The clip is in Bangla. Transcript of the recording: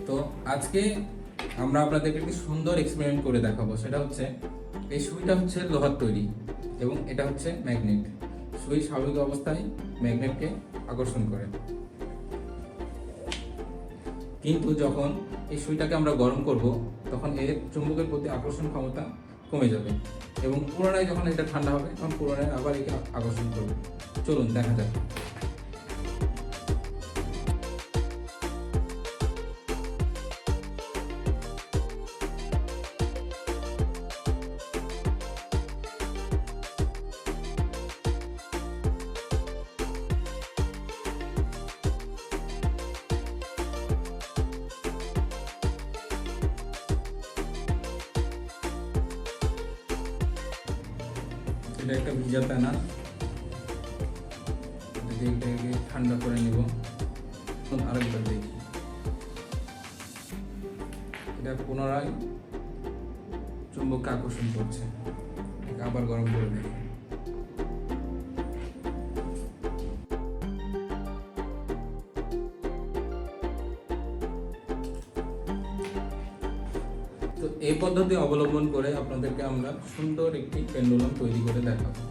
তো আজকে আমরা আপনাদেরকে একটি সুন্দর এক্সপেরিমেন্ট করে দেখাবো। সেটা হচ্ছে এই সুইটা হচ্ছে লোহার তৈরি এবং এটা হচ্ছে ম্যাগনেট। সুই স্বাভাবিক অবস্থায় ম্যাগনেটকে আকর্ষণ করে, কিন্তু যখন এই সুইটাকে আমরা গরম করব তখন এর চুম্বকের প্রতি আকর্ষণ ক্ষমতা কমে যাবে এবং পুনরায় যখন এটা ঠান্ডা হবে তখন পুনরায় আবার একে আকর্ষণ করবে। চলুন দেখা যাক। এটা একটা ভিজা প্যানা, এটাকে ঠান্ডা করে নিব। আরেকবার দেখি, এটা পুনরায় চুম্বককে আকর্ষণ করছে, আবার গরম করে দেখি। তো এই পদ্ধতি অবলম্বন করে আপনাদেরকে আমরা সুন্দর একটি পেন্ডুলাম তৈরি করে দেখাবো।